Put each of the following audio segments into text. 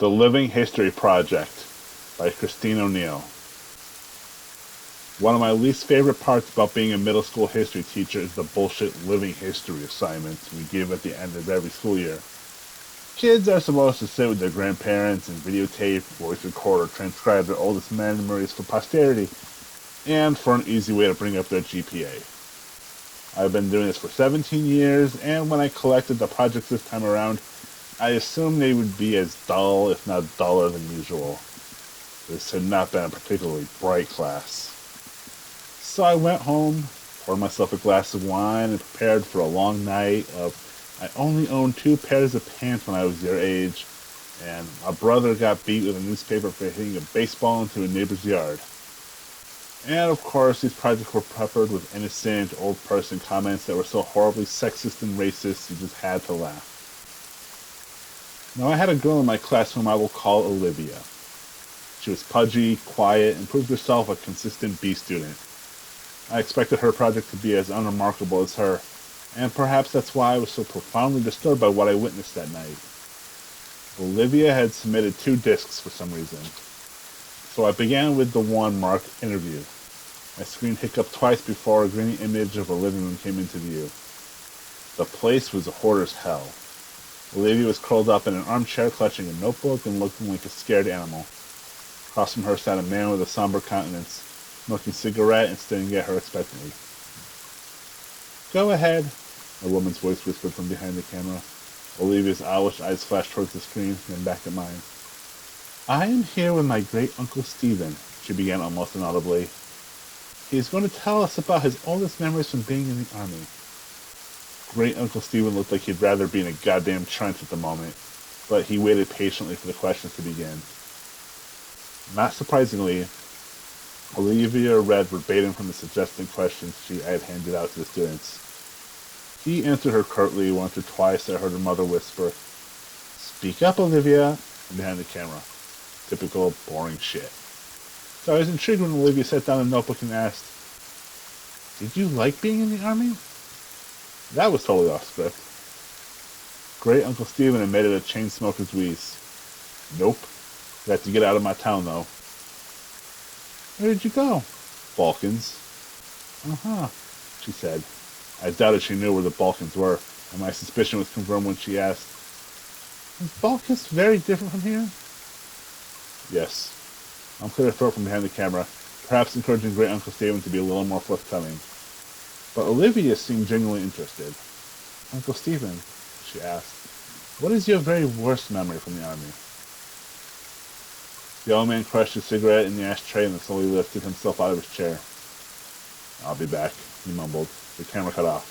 The Living History Project by Christine O'Neill. One of my least favorite parts about being a middle school history teacher is the bullshit living history assignments we give at the end of every school year. Kids are supposed to sit with their grandparents and videotape, voice record, or transcribe their oldest memories for posterity, and for an easy way to bring up their GPA. I've been doing this for 17 years, and when I collected the projects this time around, I assumed they would be as dull, if not duller than usual. This had not been a particularly bright class. So I went home, poured myself a glass of wine, and prepared for a long night of I only owned 2 pairs of pants when I was your age, and my brother got beat with a newspaper for hitting a baseball into a neighbor's yard. And of course, these projects were peppered with innocent, old person comments that were so horribly sexist and racist you just had to laugh. Now, I had a girl in my class whom I will call Olivia. She was pudgy, quiet, and proved herself a consistent B student. I expected her project to be as unremarkable as her, and perhaps that's why I was so profoundly disturbed by what I witnessed that night. Olivia had submitted 2 discs for some reason. So I began with the one marked Interview. My screen hiccuped twice before a grainy image of a living room came into view. The place was a hoarder's hell. Olivia was curled up in an armchair clutching a notebook and looking like a scared animal. Across from her sat a man with a somber countenance, smoking a cigarette and staring at her expectantly. "Go ahead," a woman's voice whispered from behind the camera. Olivia's owlish eyes flashed towards the screen, then back at mine. "I am here with my great-uncle Stephen," she began almost inaudibly. "He is going to tell us about his oldest memories from being in the Army." Great-uncle Stephen looked like he'd rather be in a goddamn trench at the moment, but he waited patiently for the questions to begin. Not surprisingly, Olivia read verbatim from the suggested questions she had handed out to the students. He answered her curtly. Once or twice I heard her mother whisper, "Speak up, Olivia," from behind the camera. Typical boring shit. So I was intrigued when Olivia set down a notebook and asked, "Did you like being in the Army?" That was totally off script. Great Uncle Stephen emitted a chain smoker's wheeze. "Nope. Got to get out of my town, though." "Where did you go?" "Balkans." "Uh-huh," she said. I doubted she knew where the Balkans were, and my suspicion was confirmed when she asked, "Is Balkans very different from here?" "Yes." I'm clear to throat from behind the camera, perhaps encouraging Great Uncle Stephen to be a little more forthcoming. But Olivia seemed genuinely interested. "Uncle Stephen," she asked, "what is your very worst memory from the Army?" The old man crushed his cigarette in the ashtray and then slowly lifted himself out of his chair. "I'll be back," he mumbled. The camera cut off.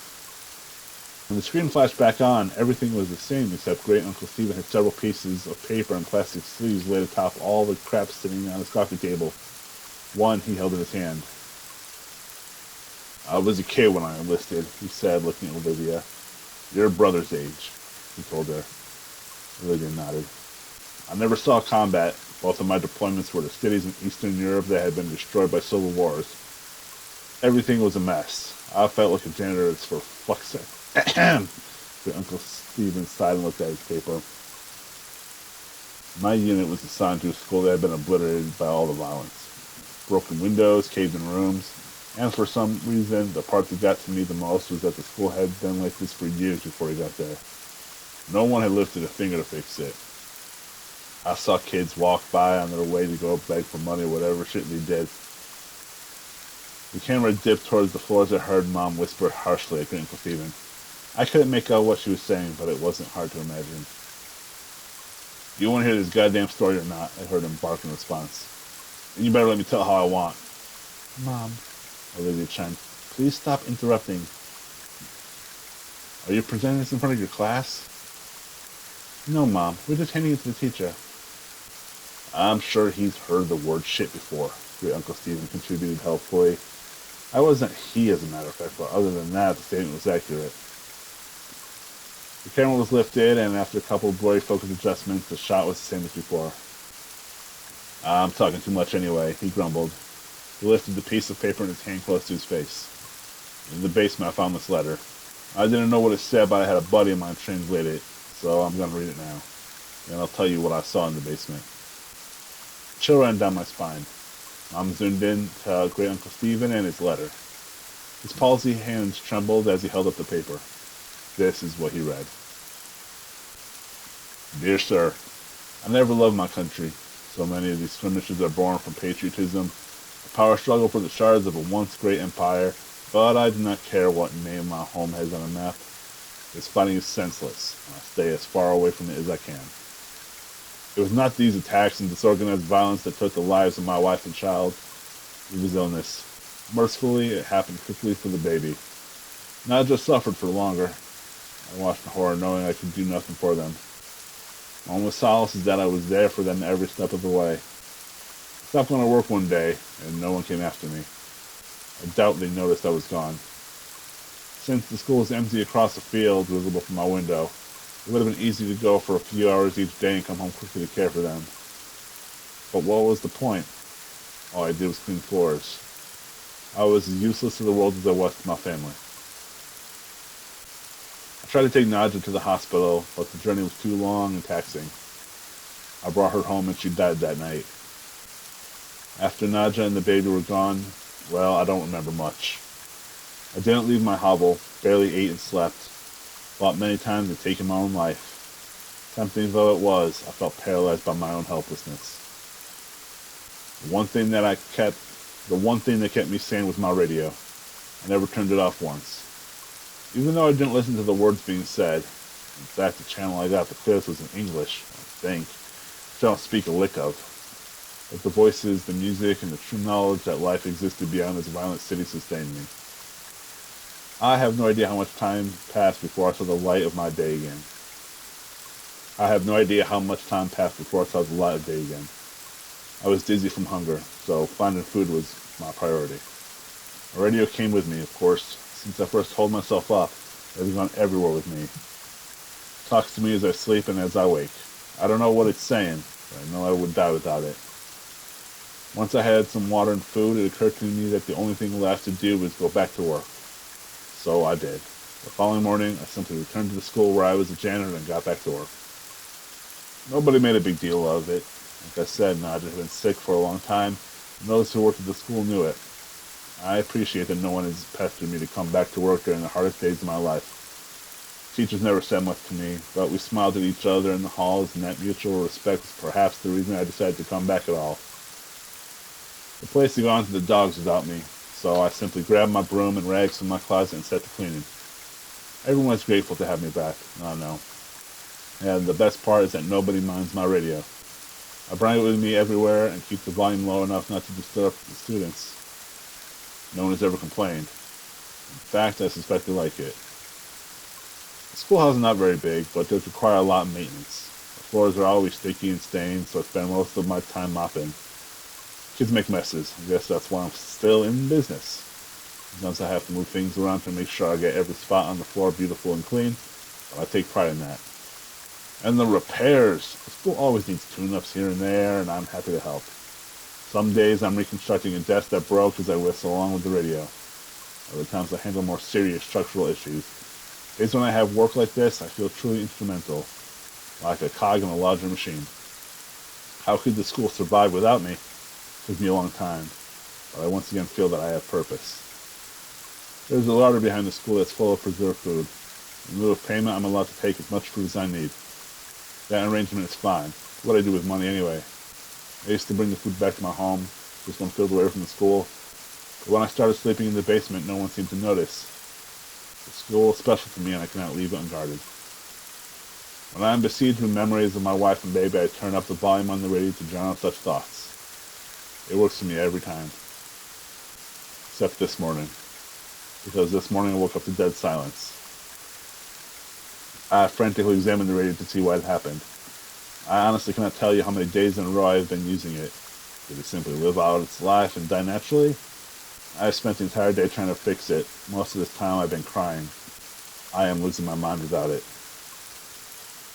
When the screen flashed back on, everything was the same except Great Uncle Stephen had several pieces of paper and plastic sleeves laid atop all the crap sitting on his coffee table. One he held in his hand. "I was a kid when I enlisted," he said, looking at Olivia. "Your brother's age," he told her. Olivia nodded. "I never saw combat. Both of my deployments were to cities in Eastern Europe that had been destroyed by civil wars. Everything was a mess. I felt like a janitor for fuck's sake." Great Uncle Stephen sighed and looked at his paper. "My unit was assigned to a school that had been obliterated by all the violence. Broken windows, caved-in rooms, and for some reason, the part that got to me the most was that the school had been like this for years before he got there. No one had lifted a finger to fix it. I saw kids walk by on their way to go beg for money or whatever shit they did." The camera dipped towards the floor as I heard Mom whisper harshly at Great Uncle Stephen. I couldn't make out what she was saying, but it wasn't hard to imagine. "You want to hear this goddamn story or not?" I heard him bark in response. "And you better let me tell how I want." "Mom," Olivia chimed, "please stop interrupting." "Are you presenting this in front of your class?" "No, Mom. We're just handing it to the teacher." "I'm sure he's heard the word shit before," Great Uncle Stephen contributed helpfully. I wasn't he, as a matter of fact, but other than that, the statement was accurate. The camera was lifted, and after a couple of blurry focus adjustments, the shot was the same as before. "I'm talking too much anyway," he grumbled. He lifted the piece of paper in his hand close to his face. "In the basement, I found this letter. I didn't know what it said, but I had a buddy of mine translate it, so I'm going to read it now. and I'll tell you what I saw in the basement. Chill ran down my spine. Mom zoomed in to Great Uncle Stephen and his letter. His palsy hands trembled as he held up the paper. This is what he read. Dear Sir, I never loved my country. So many of these skirmishes are born from patriotism, a power struggle for the shards of a once great empire, but I do not care what name my home has on a map. This fighting is senseless, and I stay as far away from it as I can. It was not these attacks and disorganized violence that took the lives of my wife and child. It was illness. Mercifully, it happened quickly for the baby. Nadja suffered for longer. I watched in horror knowing I could do nothing for them. My only solace is that I was there for them every step of the way. I stopped going to work one day, and no one came after me. I doubt they noticed I was gone. Since the school was empty across the field, visible from my window, it would have been easy to go for a few hours each day and come home quickly to care for them. But what was the point? All I did was clean floors. I was as useless to the world as I was to my family. I tried to take Nadja to the hospital, but the journey was too long and taxing. I brought her home and she died that night. After Nadja and the baby were gone, well, I don't remember much. I didn't leave my hovel, barely ate and slept, thought many times of taking my own life. Tempting though it was, I felt paralyzed by my own helplessness. The one thing that kept me sane was my radio. I never turned it off once. Even though I didn't listen to the words being said, in fact the channel I got the clearest was in English, I think, which I don't speak a lick of. But the voices, the music, and the true knowledge that life existed beyond this violent city sustained me. I have no idea how much time passed before I saw the light of my day again. I have no idea how much time passed before I saw the light of day again. I was dizzy from hunger, so finding food was my priority. My radio came with me, of course. Since I first holed myself up, it has gone everywhere with me. It talks to me as I sleep and as I wake. I don't know what it's saying, but I know I would die without it. Once I had some water and food, it occurred to me that the only thing left to do was go back to work. So I did. The following morning, I simply returned to the school where I was a janitor and got back to work. Nobody made a big deal of it. Like I said, Nadja had been sick for a long time, and those who worked at the school knew it. I appreciate that no one has pestered me to come back to work during the hardest days of my life. Teachers never said much to me, but we smiled at each other in the halls, and that mutual respect was perhaps the reason I decided to come back at all. The place had gone to the dogs without me, so I simply grabbed my broom and rags from my closet and set to cleaning. Everyone was grateful to have me back. I know. And the best part is that nobody minds my radio. I bring it with me everywhere and keep the volume low enough not to disturb the students. No one has ever complained. In fact, I suspect they like it. The schoolhouse is not very big, but does require a lot of maintenance. The floors are always sticky and stained, so I spend most of my time mopping. Kids make messes. I guess that's why I'm still in business. Sometimes I have to move things around to make sure I get every spot on the floor beautiful and clean, but I take pride in that. And the repairs. The school always needs tune-ups here and there, and I'm happy to help. Some days I'm reconstructing a desk that broke as I whistle along with the radio. Other times I handle more serious structural issues. Days when I have work like this, I feel truly instrumental, like a cog in a larger machine. How could the school survive without me? It took me a long time, but I once again feel that I have purpose. There's a larder behind the school that's full of preserved food. In lieu of payment, I'm allowed to take as much food as I need. That arrangement is fine. It's what I do with money anyway. I used to bring the food back to my home, just when filled away from the school. But when I started sleeping in the basement, no one seemed to notice. The school is special to me and I cannot leave it unguarded. When I am besieged with memories of my wife and baby, I turn up the volume on the radio to drown out such thoughts. It works for me every time. Except this morning. Because this morning I woke up to dead silence. I frantically examined the radio to see what had happened. I honestly cannot tell you how many days in a row I have been using it. Did it simply live out its life and die naturally? I have spent the entire day trying to fix it. Most of this time I've been crying. I am losing my mind without it.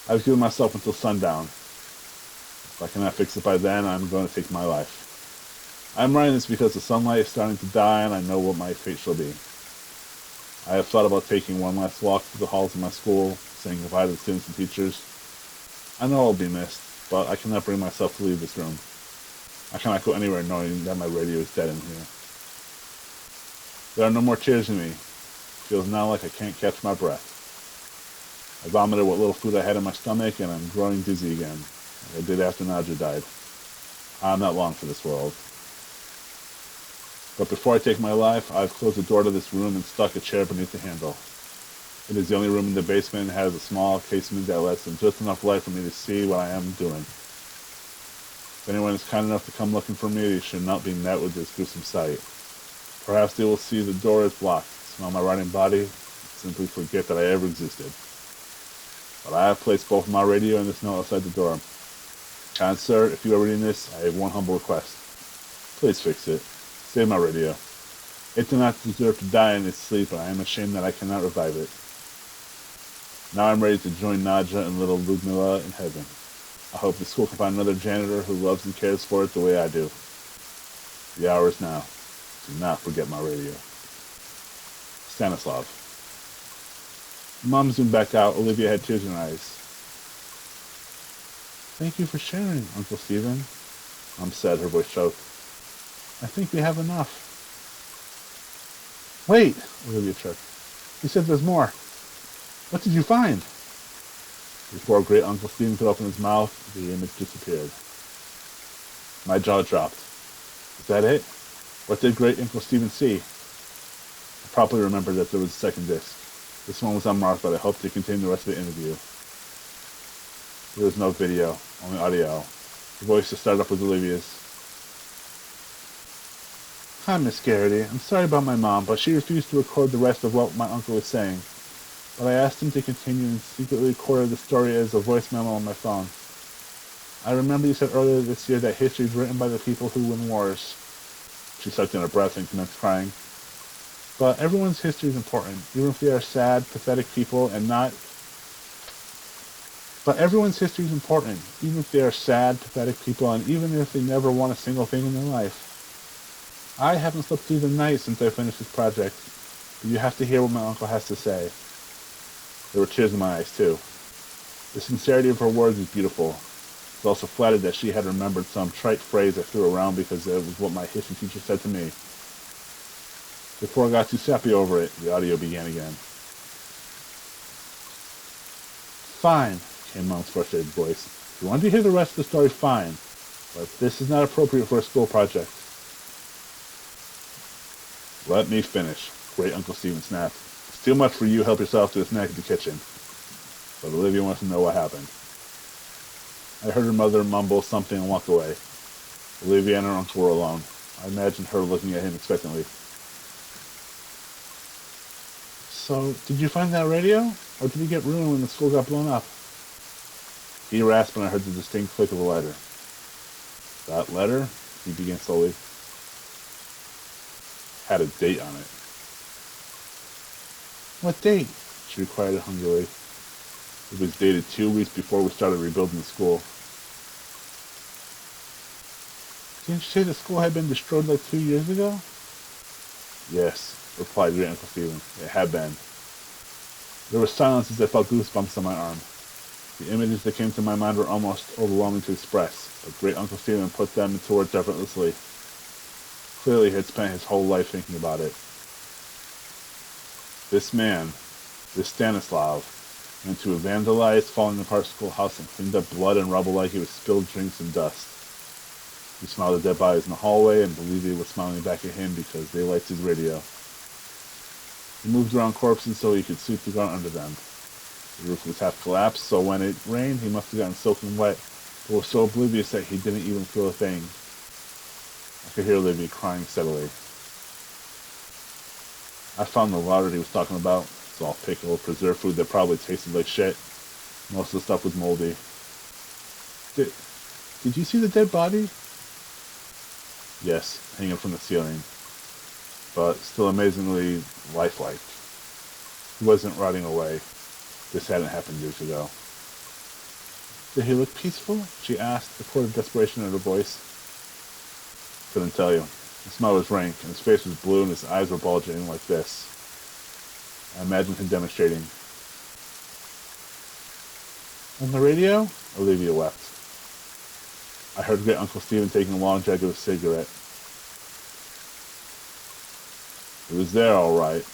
I've given myself until sundown. If I cannot fix it by then, I'm going to take my life. I'm writing this because the sunlight is starting to die and I know what my fate shall be. I have thought about taking one last walk through the halls of my school, saying goodbye to the students and teachers. I know I'll be missed, but I cannot bring myself to leave this room. I cannot go anywhere knowing that my radio is dead in here. There are no more tears in me. It feels now like I can't catch my breath. I vomited what little food I had in my stomach, and I'm growing dizzy again, like I did after Nadja died. I'm not long for this world. But before I take my life, I've closed the door to this room and stuck a chair beneath the handle. It is the only room in the basement and has a small casement that lets in just enough light for me to see what I am doing. If anyone is kind enough to come looking for me, they should not be met with this gruesome sight. Perhaps they will see the door is blocked, smell my rotting body, and simply forget that I ever existed. But I have placed both my radio and this note outside the door. Kind sir, if you are reading this, I have one humble request. Please fix it. Save my radio. It did not deserve to die in its sleep, and I am ashamed that I cannot revive it. Now I'm ready to join Nadja and little Ludmila in heaven. I hope the school can find another janitor who loves and cares for it the way I do. The hour is now. Do not forget my radio. Stanislav. Mom zoomed back out. Olivia had tears in her eyes. Thank you for sharing, Uncle Stephen, Mom said, her voice choked. I think we have enough. Wait, Olivia choked. You said there's more. What did you find? Before great Uncle Stephen could open his mouth, the image disappeared. My jaw dropped. Is that it? What did great Uncle Stephen see? I probably remembered that there was a second disc. This one was unmarked, but I hoped to continue the rest of the interview. There was no video, only audio. The voice to start up was Olivia's. Hi, Miss Garrity. I'm sorry about my mom, but she refused to record the rest of what my uncle was saying. But I asked him to continue and secretly recorded the story as a voice memo on my phone. I remember you said earlier this year that history is written by the people who win wars. She sucked in her breath and commenced crying. But everyone's history is important, even if they are sad, pathetic people and not... But everyone's history is important, even if they are sad, pathetic people and even if they never won a single thing in their life. I haven't slept through the night since I finished this project, but you have to hear what my uncle has to say. There were tears in my eyes, too. The sincerity of her words is beautiful. I was also flattered that she had remembered some trite phrase I threw around because it was what my history teacher said to me. Before I got too sappy over it, the audio began again. Fine, came Mom's frustrated voice. If you want to hear the rest of the story, fine. But this is not appropriate for a school project. Let me finish, great Uncle Stephen snapped. It's too much for you. Help yourself to a snack at the kitchen. But Olivia wants to know what happened. I heard her mother mumble something and walk away. Olivia and her uncle were alone. I imagined her looking at him expectantly. So, did you find that radio? Or did it get ruined when the school got blown up? He rasped and I heard the distinct click of a letter. That letter, he began slowly, had a date on it. What date? She inquired hungrily. It was dated 2 weeks before we started rebuilding the school. Didn't you say the school had been destroyed like 2 years ago? Yes, replied great Uncle Stephen. It had been. There was silence as I felt goosebumps on my arm. The images that came to my mind were almost overwhelming to express, but great Uncle Stephen put them into words effortlessly. Clearly he had spent his whole life thinking about it. This man, this Stanislav, went to a vandalized, falling apart schoolhouse and cleaned up blood and rubble like it was spilled drinks and dust. He smiled at dead bodies in the hallway and believed they were smiling back at him because they liked his radio. He moved around corpses so he could sweep the ground under them. The roof was half collapsed, so when it rained, he must have gotten soaking wet, but was so oblivious that he didn't even feel a thing. I could hear Olivia crying steadily. I found the lottery he was talking about. It's all pickled, preserved food that probably tasted like shit. Most of the stuff was moldy. Did you see the dead body? Yes, hanging from the ceiling. But still amazingly lifelike. He wasn't rotting away. This hadn't happened years ago. Did he look peaceful? She asked, a chord of desperation in her voice. Couldn't tell you. The smell was rank, and his face was blue, and his eyes were bulging like this. I imagined him demonstrating. On the radio, Olivia wept. I heard great Uncle Stephen taking a long drag of a cigarette. It was there, all right,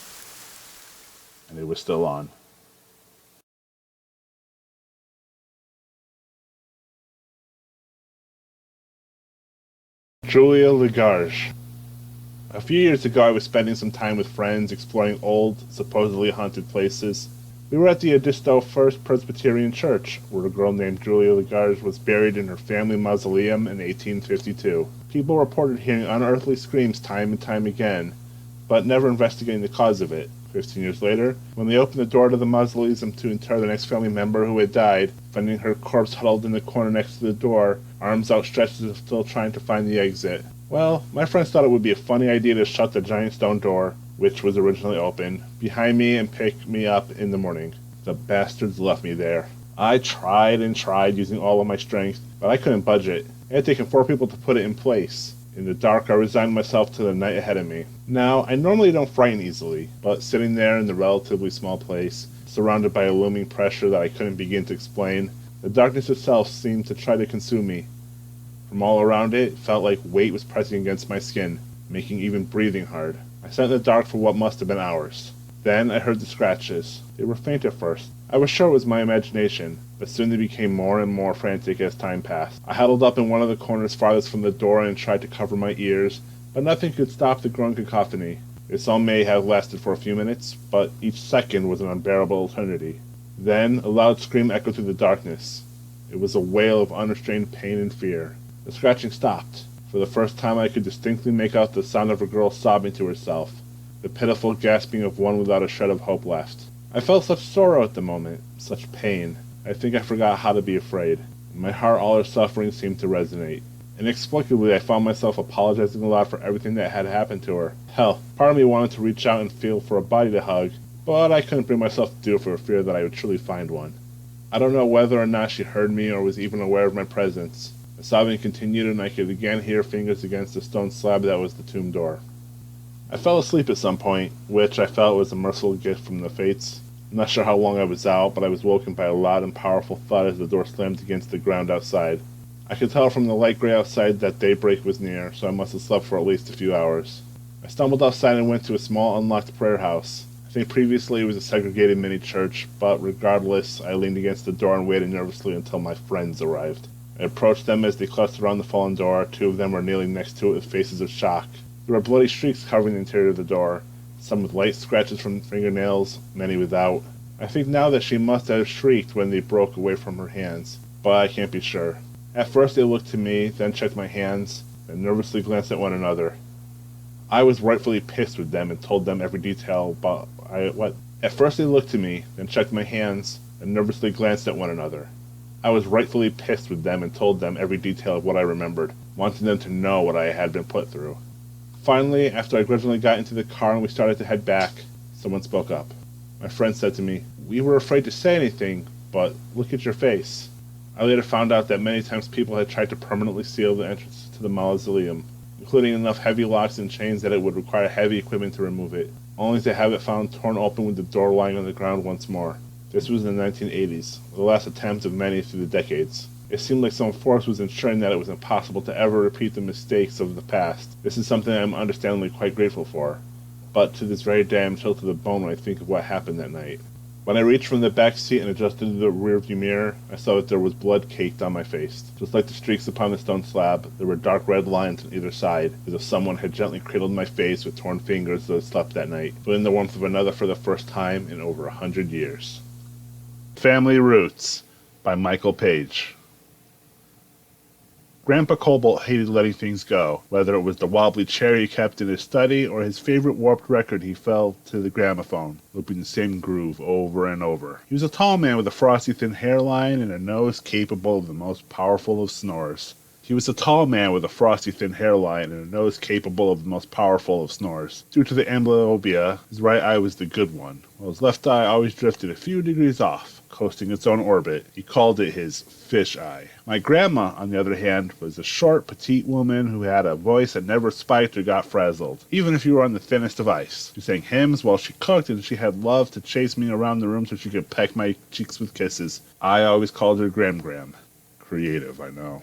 and it was still on. Julia Lagarge. A few years ago, I was spending some time with friends exploring old, supposedly haunted places. We were at the Edisto First Presbyterian Church, where a girl named Julia Lagarge was buried in her family mausoleum in 1852. People reported hearing unearthly screams time and time again, but never investigating the cause of it. 15 years later, when they opened the door to the mausoleum to inter the next family member who had died, finding her corpse huddled in the corner next to the door, arms outstretched as if still trying to find the exit. Well, my friends thought it would be a funny idea to shut the giant stone door, which was originally open, behind me and pick me up in the morning. The bastards left me there. I tried and tried using all of my strength, but I couldn't budge it. It had taken 4 people to put it in place. In the dark, I resigned myself to the night ahead of me. Now, I normally don't frighten easily, but sitting there in the relatively small place, surrounded by a looming pressure that I couldn't begin to explain, the darkness itself seemed to try to consume me. From all around it felt like weight was pressing against my skin, making even breathing hard. I sat in the dark for what must have been hours. Then I heard the scratches. They were faint at first. I was sure it was my imagination, but soon they became more and more frantic as time passed. I huddled up in one of the corners farthest from the door and tried to cover my ears, but nothing could stop the growing cacophony. This all may have lasted for a few minutes, but each second was an unbearable eternity. Then a loud scream echoed through the darkness. It was a wail of unrestrained pain and fear. The scratching stopped. For the first time I could distinctly make out the sound of a girl sobbing to herself, the pitiful gasping of one without a shred of hope left. I felt such sorrow at the moment, such pain. I think I forgot how to be afraid. In my heart all her suffering seemed to resonate. Inexplicably I found myself apologizing aloud for everything that had happened to her. Hell, part of me wanted to reach out and feel for a body to hug, but I couldn't bring myself to do it for fear that I would truly find one. I don't know whether or not she heard me or was even aware of my presence. The sobbing continued, and I could again hear fingers against the stone slab that was the tomb door. I fell asleep at some point, which I felt was a merciful gift from the fates. I'm not sure how long I was out, but I was woken by a loud and powerful thud as the door slammed against the ground outside. I could tell from the light gray outside that daybreak was near, so I must have slept for at least a few hours. I stumbled outside and went to a small unlocked prayer house. I think previously it was a segregated mini church, but regardless, I leaned against the door and waited nervously until my friends arrived. I approached them as they clustered around the fallen door. 2 of them were kneeling next to it with faces of shock. There were bloody streaks covering the interior of the door, some with light scratches from fingernails, many without. I think now that she must have shrieked when they broke away from her hands, but I can't be sure. At first they looked to me, then checked my hands, then nervously glanced at one another. I was rightfully pissed with them and told them every detail about what. At first they looked to me, then checked my hands, and nervously glanced at one another. I was rightfully pissed with them and told them every detail of what I remembered, wanting them to know what I had been put through. Finally, after I gradually got into the car and we started to head back, someone spoke up. My friend said to me, "We were afraid to say anything, but look at your face." I later found out that many times people had tried to permanently seal the entrance to the mausoleum, including enough heavy locks and chains that it would require heavy equipment to remove it, only to have it found torn open with the door lying on the ground once more. This was in the 1980s, the last attempt of many through the decades. It seemed like some force was ensuring that it was impossible to ever repeat the mistakes of the past. This is something I am understandably quite grateful for, but to this very day I am chilled to the bone when I think of what happened that night. When I reached from the back seat and adjusted the rearview mirror, I saw that there was blood caked on my face. Just like the streaks upon the stone slab, there were dark red lines on either side, as if someone had gently cradled my face with torn fingers that had slept that night, feeling the warmth of another for the first time in over 100 years. Family Roots by Michael Page. Grandpa Cobalt hated letting things go, whether it was the wobbly chair he kept in his study or his favorite warped record he fell to the gramophone, looping the same groove over and over. He was a tall man with a frosty thin hairline and a nose capable of the most powerful of snores. He was a tall man with a frosty thin hairline and a nose capable of the most powerful of snores. Due to the amblyopia, his right eye was the good one, while his left eye always drifted a few degrees off. coasting its own orbit. He called it his fish eye. My grandma, on the other hand, was a short, petite woman who had a voice that never spiked or got frazzled, even if you were on the thinnest of ice. She sang hymns while she cooked, and she had love to chase me around the room so she could peck my cheeks with kisses. I always called her Gram. Creative, I know.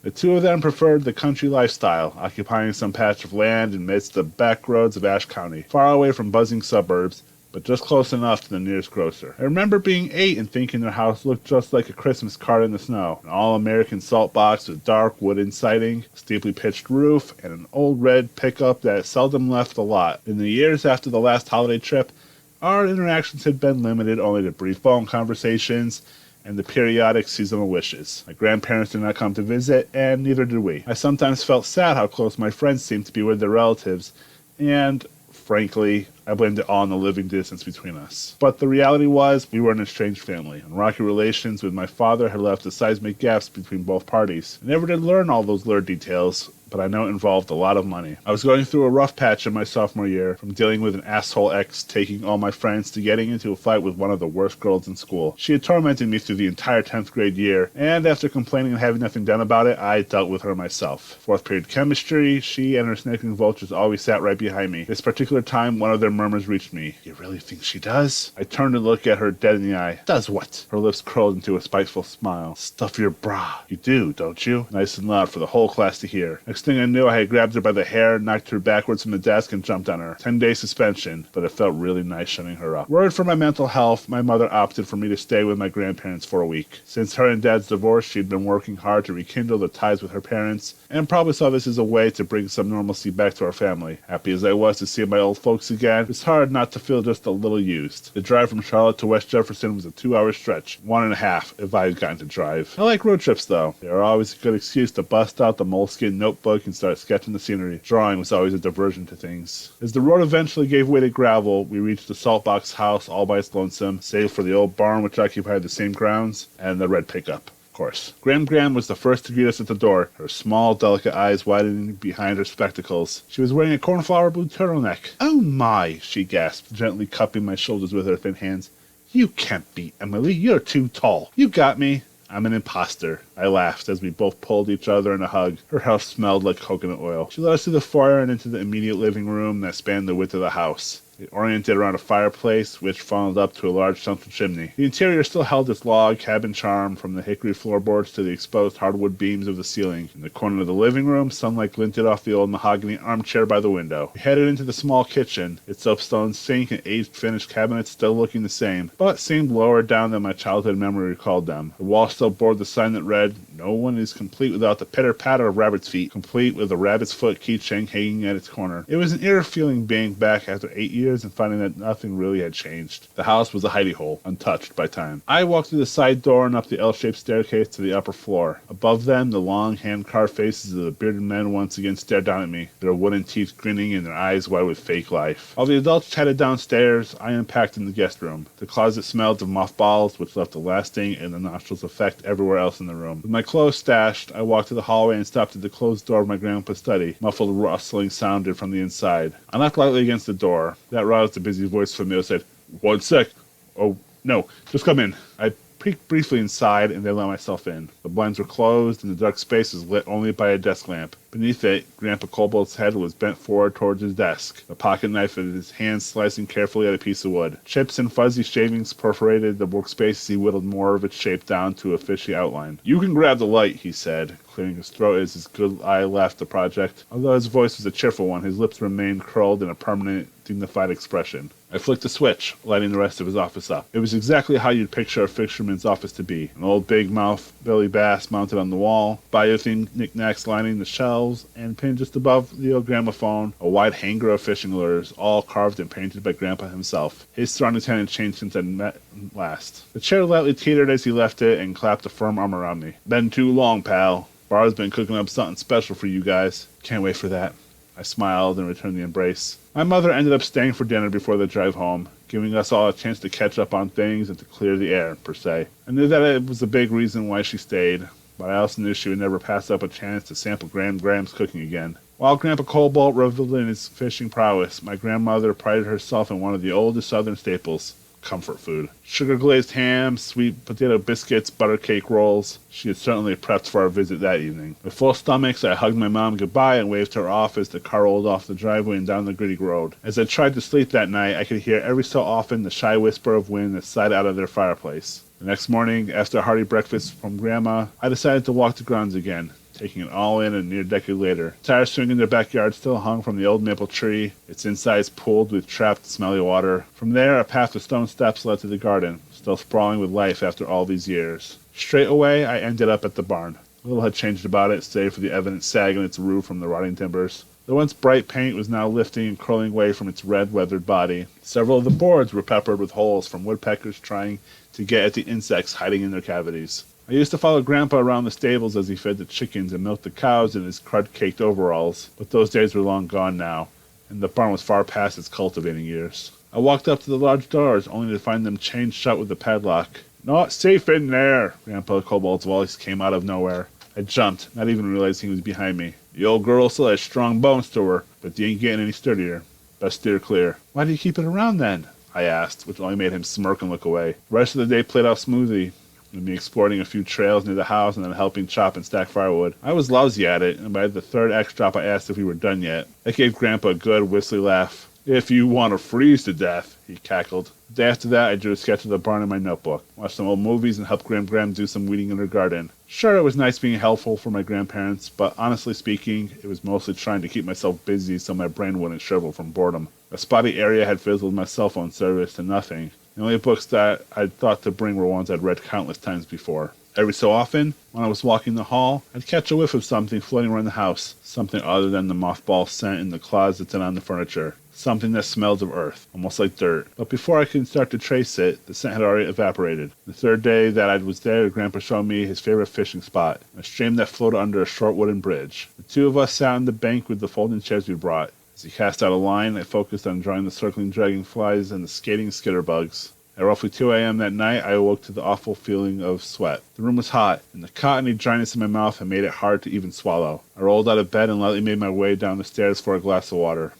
The two of them preferred the country lifestyle, occupying some patch of land amidst the back roads of Ashe County, far away from buzzing suburbs, but just close enough to the nearest grocer. I remember being 8 and thinking their house looked just like a Christmas card in the snow. An all-American salt box with dark wooden siding, a steeply pitched roof, and an old red pickup that seldom left the lot. In the years after the last holiday trip, our interactions had been limited only to brief phone conversations and the periodic seasonal wishes. My grandparents did not come to visit, and neither did we. I sometimes felt sad how close my friends seemed to be with their relatives, and, frankly, I blamed it all on the living distance between us. But the reality was, we were an estranged family, and rocky relations with my father had left seismic gaps between both parties. I never did learn all those lurid details, but I know it involved a lot of money. I was going through a rough patch in my sophomore year, from dealing with an asshole ex taking all my friends to getting into a fight with one of the worst girls in school. She had tormented me through the entire 10th grade year, and after complaining and having nothing done about it, I dealt with her myself. Fourth period chemistry, she and her snickering vultures always sat right behind me. This particular time, one of their murmurs reached me. You really think she does? I turned to look at her dead in the eye. Does what? Her lips curled into a spiteful smile. Stuff your bra. You do, don't you? Nice and loud for the whole class to hear. Next thing I knew, I had grabbed her by the hair, knocked her backwards from the desk, and jumped on her. 10-day suspension, but it felt really nice shutting her up. Worried for my mental health, my mother opted for me to stay with my grandparents for a week. Since her and Dad's divorce, she'd been working hard to rekindle the ties with her parents, and probably saw this as a way to bring some normalcy back to our family. Happy as I was to see my old folks again, it was hard not to feel just a little used. The drive from Charlotte to West Jefferson was a 2-hour stretch, 1.5 if I had gotten to drive. I like road trips though. They are always a good excuse to bust out the moleskin notebook and start sketching the scenery. Drawing was always a diversion to things. As the road eventually gave way to gravel, we reached the Saltbox house all by its lonesome, save for the old barn which occupied the same grounds, and the red pickup. Course. Gram was the first to greet us at the door, her small, delicate eyes widening behind her spectacles. She was wearing a cornflower blue turtleneck. Oh my, she gasped, gently cupping my shoulders with her thin hands. You can't be Emily, you're too tall. You got me. I'm an imposter. I laughed as we both pulled each other in a hug. Her house smelled like coconut oil. She led us through the foyer and into the immediate living room that spanned the width of the house. It oriented around a fireplace, which funneled up to a large central chimney. The interior still held its log cabin charm, from the hickory floorboards to the exposed hardwood beams of the ceiling. In the corner of the living room, sunlight glinted off the old mahogany armchair by the window. We headed into the small kitchen, its soapstone sink and aged finished cabinets still looking the same, but seemed lower down than my childhood memory recalled them. The wall still bore the sign that read, "No one is complete without the pitter-patter of rabbit's feet," complete with a rabbit's foot keychain hanging at its corner. It was an eerie feeling being back after 8 years and finding that nothing really had changed. The house was a hidey hole, untouched by time. I walked through the side door and up the L-shaped staircase to the upper floor. Above them, the long, hand-carved faces of the bearded men once again stared down at me, their wooden teeth grinning and their eyes wide with fake life. While the adults chatted downstairs, I unpacked in the guest room. The closet smelled of mothballs, which left a lasting and the nostrils effect everywhere else in the room. With my clothes stashed, I walked to the hallway and stopped at the closed door of my grandpa's study. Muffled rustling sounded from the inside. I knocked lightly against the door. That roused a busy voice from me that said, "1 sec. Oh, no, just come in." I peeked briefly inside and then let myself in. The blinds were closed and the dark space was lit only by a desk lamp. Beneath it, Grandpa Cobalt's head was bent forward towards his desk, a pocket knife in his hand slicing carefully at a piece of wood. Chips and fuzzy shavings perforated the workspace as he whittled more of its shape down to a fishy outline. "You can grab the light," he said, clearing his throat as his good eye left the project. Although his voice was a cheerful one, his lips remained curled in a permanent, dignified expression. I flicked the switch, lighting the rest of his office up. It was exactly how you'd picture a fisherman's office to be. An old big mouth Billy Bass mounted on the wall, bio-themed knickknacks lining the shelves, and pinned just above the old gramophone, a wide hanger of fishing lures, all carved and painted by Grandpa himself. His surroundings hadn't changed since I'd met last. The chair lightly teetered as he left it and clapped a firm arm around me. "Been too long, pal. Bar's been cooking up something special for you guys." "Can't wait for that." I smiled and returned the embrace. My mother ended up staying for dinner before the drive home, giving us all a chance to catch up on things and to clear the air, per se. I knew that it was a big reason why she stayed, but I also knew she would never pass up a chance to sample Graham's cooking again. While Grandpa Cobalt reveled in his fishing prowess, my grandmother prided herself in one of the oldest Southern staples, comfort food. Sugar-glazed ham, sweet potato biscuits, butter cake rolls. She had certainly prepped for our visit that evening. With full stomachs, I hugged my mom goodbye and waved her off as the car rolled off the driveway and down the gritty road. As I tried to sleep that night, I could hear every so often the shy whisper of wind that sighed out of their fireplace. The next morning, after a hearty breakfast from Grandma, I decided to walk the grounds again, taking it all in a near decade later. The tire swing in their backyard still hung from the old maple tree, its insides pooled with trapped, smelly water. From there, a path with stone steps led to the garden, still sprawling with life after all these years. Straight away, I ended up at the barn. Little had changed about it, save for the evident sag in its roof from the rotting timbers. The once bright paint was now lifting and curling away from its red, weathered body. Several of the boards were peppered with holes from woodpeckers trying to get at the insects hiding in their cavities. I used to follow Grandpa around the stables as he fed the chickens and milked the cows in his crud-caked overalls, but those days were long gone now, and the barn was far past its cultivating years. I walked up to the large doors, only to find them chained shut with a padlock. "Not safe in there!" Grandpa Cobalt's voice came out of nowhere. I jumped, not even realizing he was behind me. "The old girl still has strong bones to her, but you ain't getting any sturdier. Best steer clear." "Why do you keep it around, then?" I asked, which only made him smirk and look away. The rest of the day played out smoothly, with me exploring a few trails near the house and then helping chop and stack firewood. I was lousy at it, and by the third X drop I asked if we were done yet. That gave Grandpa a good, whistly laugh. "If you want to freeze to death," he cackled. The day after that, I drew a sketch of the barn in my notebook, watched some old movies, and helped Gram do some weeding in her garden. Sure, it was nice being helpful for my grandparents, but honestly speaking, it was mostly trying to keep myself busy so my brain wouldn't shrivel from boredom. A spotty area had fizzled my cell phone service to nothing. The only books that I'd thought to bring were ones I'd read countless times before. Every so often, when I was walking the hall, I'd catch a whiff of something floating around the house, something other than the mothball scent in the closets and on the furniture, something that smelled of earth, almost like dirt. But before I could start to trace it, the scent had already evaporated. The third day that I was there, Grandpa showed me his favorite fishing spot, a stream that flowed under a short wooden bridge. The two of us sat on the bank with the folding chairs we brought. As he cast out a line, I focused on drawing the circling dragonflies and the skating skitterbugs. At roughly 2 a.m. that night, I awoke to the awful feeling of sweat. The room was hot, and the cottony dryness in my mouth had made it hard to even swallow. I rolled out of bed and lightly made my way down the stairs for a glass of water.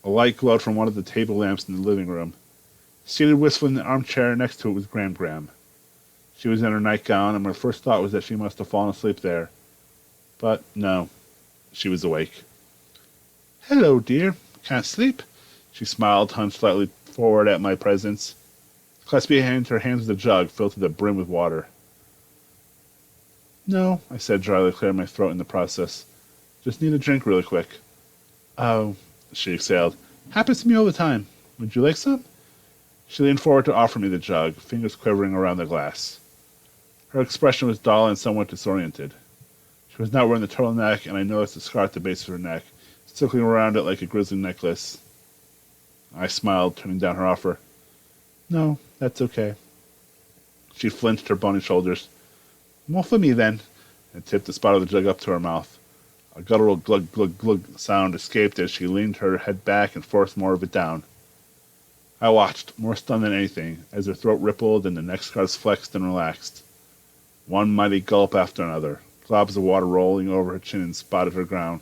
A light glowed from one of the table lamps in the living room. Seated wistfully in the armchair next to it was Gram. She was in her nightgown, and my first thought was that she must have fallen asleep there. But no, she was awake. "Hello, dear. Can't sleep?" She smiled, hunched slightly forward at my presence. Clasping her hands with a jug filled to the brim with water. "No," I said dryly, clearing my throat in the process. "Just need a drink really quick." "Oh," she exhaled. "Happens to me all the time. Would you like some?" She leaned forward to offer me the jug, fingers quivering around the glass. Her expression was dull and somewhat disoriented. She was not wearing the turtleneck, and I noticed a scar at the base of her neck, circling around it like a grisly necklace. I smiled, turning down her offer. "No, that's okay." She flinched her bony shoulders. "More for me, then," and tipped the spot of the jug up to her mouth. A guttural glug, glug, glug sound escaped as she leaned her head back and forced more of it down. I watched, more stunned than anything, as her throat rippled and the neck scars flexed and relaxed. One mighty gulp after another, globs of water rolling over her chin and spotted her ground.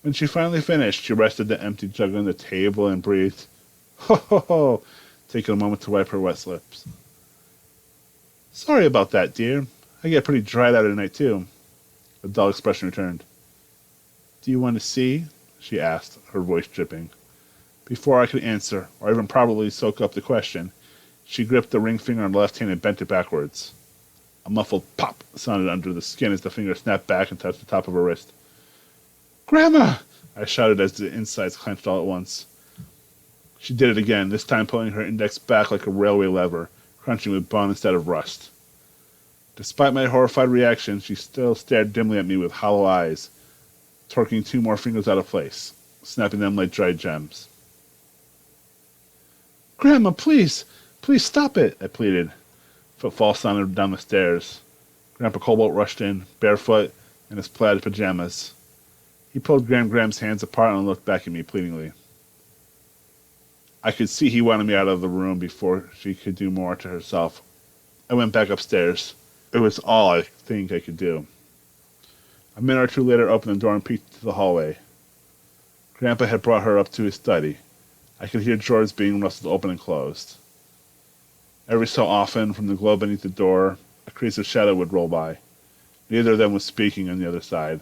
When she finally finished, she rested the empty jug on the table and breathed, "Ho, ho, ho," taking a moment to wipe her wet lips. "Sorry about that, dear. I get pretty dried out at night, too." A dull expression returned. "Do you want to see?" she asked, her voice dripping. Before I could answer, or even probably soak up the question, she gripped the ring finger on the left hand and bent it backwards. A muffled pop sounded under the skin as the finger snapped back and touched the top of her wrist. "Grandma!" I shouted as the insides clenched all at once. She did it again, this time pulling her index back like a railway lever, crunching with bone instead of rust. Despite my horrified reaction, she still stared dimly at me with hollow eyes, torquing 2 more fingers out of place, snapping them like dried gems. "Grandma, please! Please stop it!" I pleaded. Footfalls sounded down the stairs. Grandpa Cobalt rushed in, barefoot, in his plaid pajamas. He pulled Gram's hands apart and looked back at me pleadingly. I could see he wanted me out of the room before she could do more to herself. I went back upstairs. It was all I think I could do. A minute or two later, I opened the door and peeked into the hallway. Grandpa had brought her up to his study. I could hear drawers being rustled open and closed. Every so often, from the glow beneath the door, a crease of shadow would roll by. Neither of them was speaking on the other side.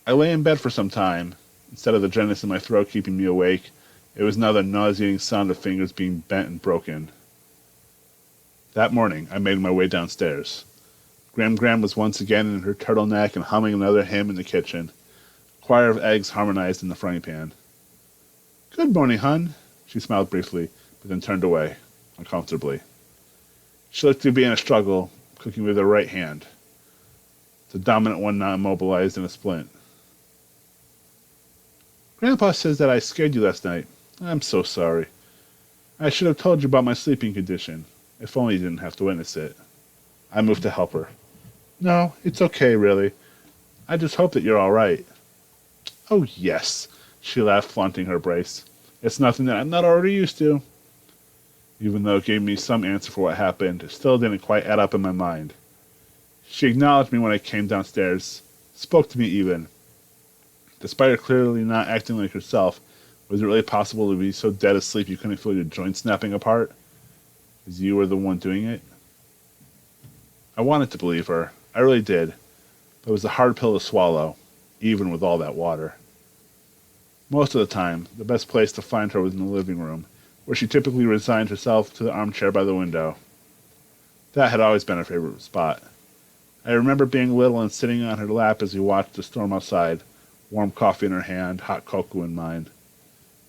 I lay in bed for some time. Instead of the dryness in my throat keeping me awake, it was now the nauseating sound of fingers being bent and broken. That morning, I made my way downstairs. Gram was once again in her turtleneck and humming another hymn in the kitchen. A choir of eggs harmonized in the frying pan. "Good morning, hun." She smiled briefly, but then turned away, uncomfortably. She looked to be in a struggle, cooking with her right hand, the dominant one now immobilized in a splint. "Grandpa says that I scared you last night. I'm so sorry. I should have told you about my sleeping condition. If only you didn't have to witness it." I moved to help her. "No, it's okay, really. I just hope that you're all right." "Oh, yes," she laughed, flaunting her brace. "It's nothing that I'm not already used to." Even though it gave me some answer for what happened, it still didn't quite add up in my mind. She acknowledged me when I came downstairs, spoke to me even. Despite her clearly not acting like herself, was it really possible to be so dead asleep you couldn't feel your joints snapping apart? Because you were the one doing it? I wanted to believe her. I really did. But it was a hard pill to swallow, even with all that water. Most of the time, the best place to find her was in the living room, where she typically resigned herself to the armchair by the window. That had always been her favorite spot. I remember being little and sitting on her lap as we watched the storm outside, warm coffee in her hand, hot cocoa in mine.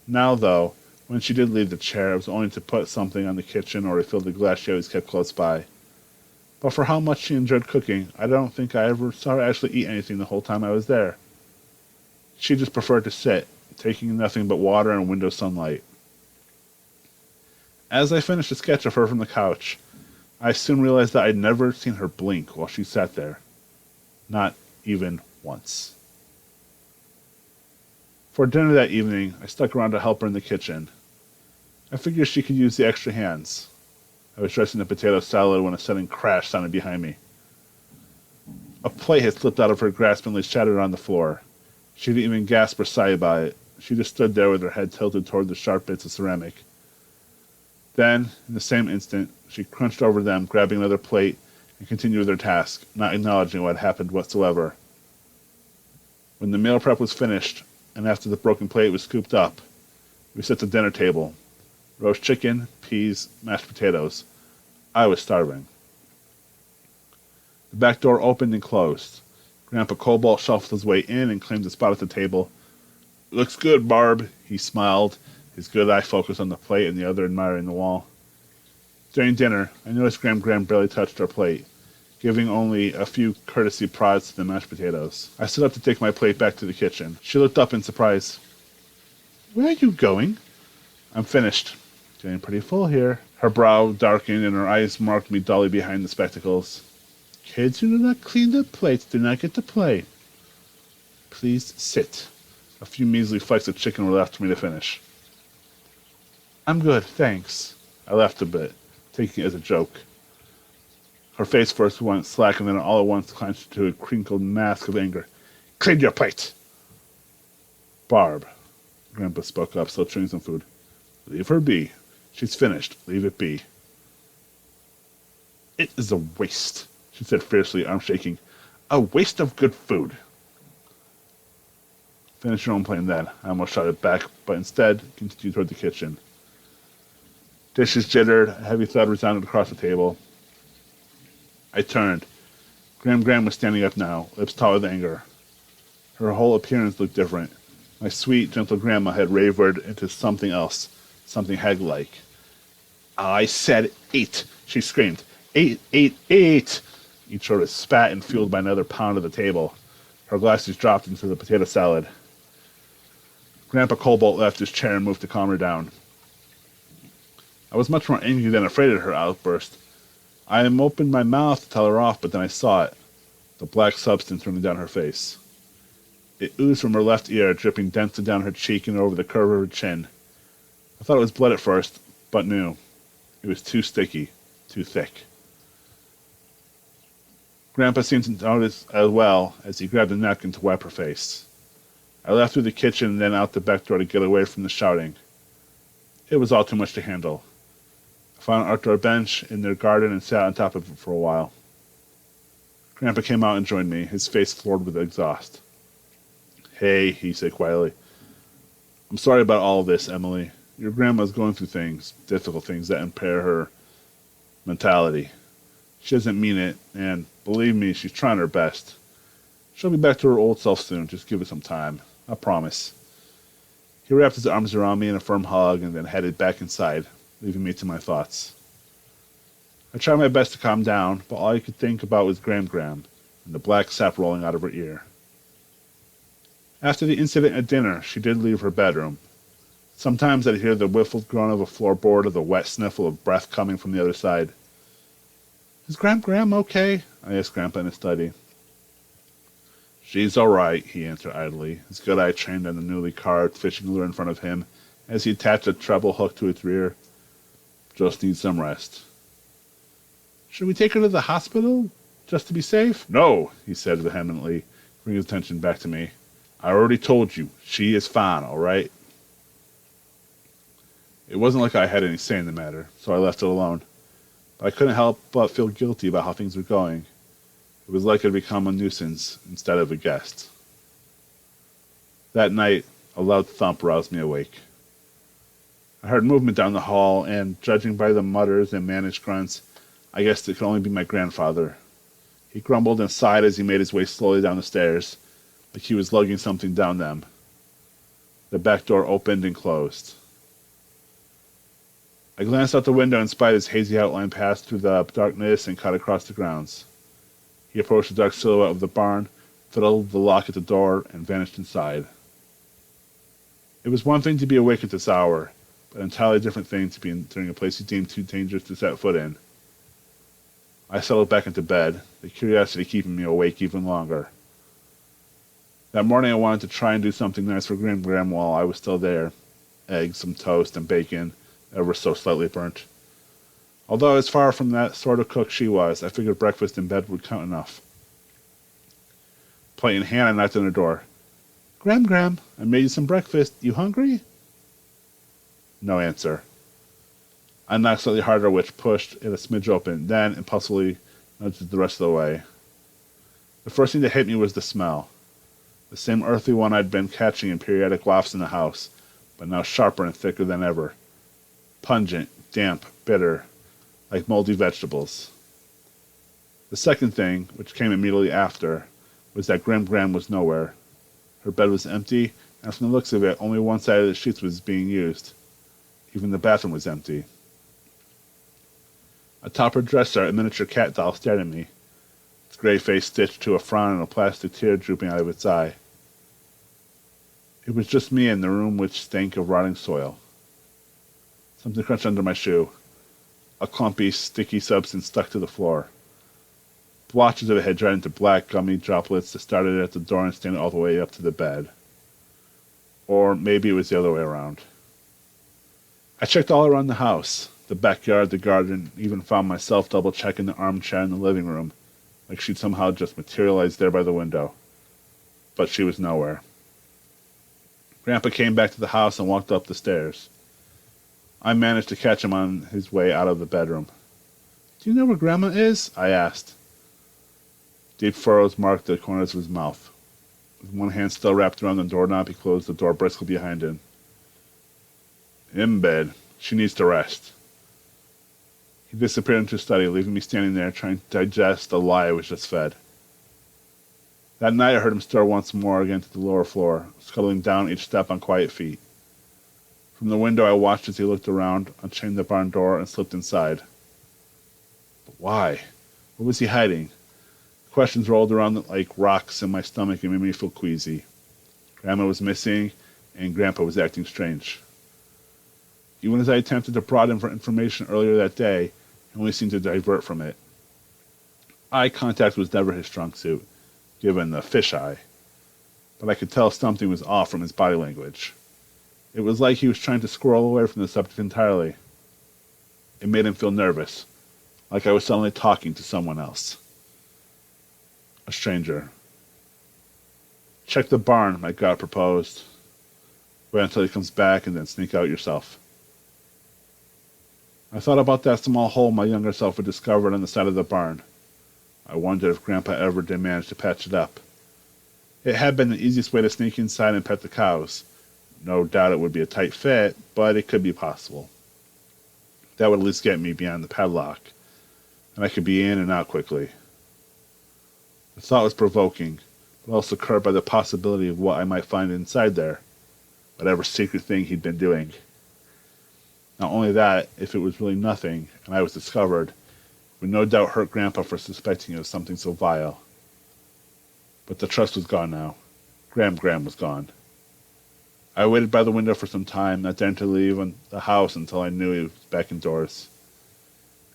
Now, though, when she did leave the chair, it was only to put something on the kitchen or refill the glass she always kept close by. But for how much she enjoyed cooking, I don't think I ever saw her actually eat anything the whole time I was there. She just preferred to sit, taking in nothing but water and window sunlight. As I finished a sketch of her from the couch, I soon realized that I'd never seen her blink while she sat there. Not even once. For dinner that evening, I stuck around to help her in the kitchen. I figured she could use the extra hands. I was dressing the potato salad when a sudden crash sounded behind me. A plate had slipped out of her grasp and lay shattered on the floor. She didn't even gasp or sigh about it. She just stood there with her head tilted toward the sharp bits of ceramic. Then, in the same instant, she crunched over them, grabbing another plate, and continued with her task, not acknowledging what had happened whatsoever. When the meal prep was finished, and after the broken plate was scooped up, we set the dinner table. Roast chicken, peas, mashed potatoes. I was starving. The back door opened and closed. Grandpa Cobalt shuffled his way in and claimed a spot at the table. "Looks good, Barb," he smiled, his good eye focused on the plate and the other admiring the wall. During dinner, I noticed Gram barely touched our plate, giving only a few courtesy prods to the mashed potatoes. I stood up to take my plate back to the kitchen. She looked up in surprise. "Where are you going?" "I'm finished. Getting pretty full here." Her brow darkened and her eyes marked me dully behind the spectacles. "Kids who do not clean their plates do not get to play. Please sit." A few measly flecks of chicken were left for me to finish. "I'm good, thanks." I laughed a bit, taking it as a joke. Her face first went slack and then all at once clenched into a crinkled mask of anger. "Clean your plate!" "Barb," Grandpa spoke up, still chewing some food. "Leave her be. She's finished. Leave it be." "It is a waste," she said fiercely, arm shaking. "A waste of good food." "Finish your own plate then." I almost shot back, but instead continued toward the kitchen. Dishes jittered, a heavy thud resounded across the table. I turned. Gram was standing up now, lips taut with anger. Her whole appearance looked different. My sweet, gentle grandma had wavered into something else, something hag-like. "I said 8, she screamed. 8, 8, 8! Each sort of spat and fueled by another pound of the table. Her glasses dropped into the potato salad. Grandpa Cobalt left his chair and moved to calm her down. I was much more angry than afraid at her outburst. I opened my mouth to tell her off, but then I saw it, the black substance running down her face. It oozed from her left ear, dripping densely down her cheek and over the curve of her chin. I thought it was blood at first, but knew. It was too sticky, too thick. Grandpa seemed to notice as well as he grabbed a napkin to wipe her face. I left through the kitchen and then out the back door to get away from the shouting. It was all too much to handle. I found an outdoor bench in their garden and sat on top of it for a while. Grandpa came out and joined me, his face floored with exhaust. "Hey," he said quietly. "I'm sorry about all of this, Emily. Your grandma's going through things, difficult things that impair her mentality. She doesn't mean it, and believe me, she's trying her best. She'll be back to her old self soon. Just give it some time. I promise." He wrapped his arms around me in a firm hug and then headed back inside, leaving me to my thoughts. I tried my best to calm down, but all I could think about was Gram and the black sap rolling out of her ear. After the incident at dinner, she did leave her bedroom. Sometimes I'd hear the whiffled groan of a floorboard or the wet sniffle of breath coming from the other side. "Is Gram okay?" I asked Grandpa in his study. "She's all right," he answered idly, his good eye trained on the newly carved fishing lure in front of him as he attached a treble hook to its rear. "Just needs some rest." "Should we take her to the hospital, just to be safe?" "No," he said vehemently, bringing his attention back to me. "I already told you, she is fine, all right?" It wasn't like I had any say in the matter, so I left it alone. But I couldn't help but feel guilty about how things were going. It was like I'd become a nuisance instead of a guest. That night, a loud thump roused me awake. I heard movement down the hall, and judging by the mutters and mannish grunts, I guessed it could only be my grandfather. He grumbled and sighed as he made his way slowly down the stairs, like he was lugging something down them. The back door opened and closed. I glanced out the window and spied his hazy outline pass through the darkness and cut across the grounds. He approached the dark silhouette of the barn, fiddled the lock at the door, and vanished inside. It was one thing to be awake at this hour, but an entirely different thing to be entering a place he deemed too dangerous to set foot in. I settled back into bed, the curiosity keeping me awake even longer. That morning I wanted to try and do something nice for Gram while I was still there. Eggs, some toast, and bacon, ever so slightly burnt. Although as far from that sort of cook she was, I figured breakfast in bed would count enough. Plate in hand, I knocked on her door. Gram, I made you some breakfast. You hungry?" No answer. I knocked slightly harder, which pushed it a smidge open, then impulsively nudged it the rest of the way. The first thing that hit me was the smell. The same earthy one I'd been catching in periodic wafts in the house, but now sharper and thicker than ever. Pungent, damp, bitter, like moldy vegetables. The second thing, which came immediately after, was that Gram was nowhere. Her bed was empty, and from the looks of it, only one side of the sheets was being used. Even the bathroom was empty. Atop her dresser, a miniature cat doll stared at me, its gray face stitched to a frown and a plastic tear drooping out of its eye. It was just me in the room, which stank of rotting soil. Something crunched under my shoe. A clumpy, sticky substance stuck to the floor. Blotches of it had dried into black, gummy droplets that started at the door and extended all the way up to the bed. Or maybe it was the other way around. I checked all around the house, the backyard, the garden, even found myself double-checking the armchair in the living room, like she'd somehow just materialized there by the window. But she was nowhere. Grandpa came back to the house and walked up the stairs. I managed to catch him on his way out of the bedroom. "Do you know where Grandma is?" I asked. Deep furrows marked the corners of his mouth. With one hand still wrapped around the doorknob, he closed the door briskly behind him. "In bed. She needs to rest." He disappeared into his study, leaving me standing there trying to digest the lie I was just fed. That night I heard him stir once more again to the lower floor, scuttling down each step on quiet feet. From the window I watched as he looked around, unchained the barn door, and slipped inside. But why? What was he hiding? Questions rolled around like rocks in my stomach and made me feel queasy. Grandma was missing, and Grandpa was acting strange. Even as I attempted to prod him for information earlier that day, he only seemed to divert from it. Eye contact was never his strong suit, given the fisheye, but I could tell something was off from his body language. It was like he was trying to squirrel away from the subject entirely. It made him feel nervous, like I was suddenly talking to someone else. A stranger. Check the barn, my God proposed. Wait until he comes back and then sneak out yourself. I thought about that small hole my younger self had discovered on the side of the barn. I wondered if Grandpa ever did manage to patch it up. It had been the easiest way to sneak inside and pet the cows. No doubt it would be a tight fit, but it could be possible. That would at least get me beyond the padlock, and I could be in and out quickly. The thought was provoking, but also curbed by the possibility of what I might find inside there, whatever secret thing he'd been doing. Not only that, if it was really nothing, and I was discovered, it would no doubt hurt Grandpa for suspecting of something so vile. But the trust was gone now. Gram was gone. I waited by the window for some time, not daring to leave the house until I knew he was back indoors.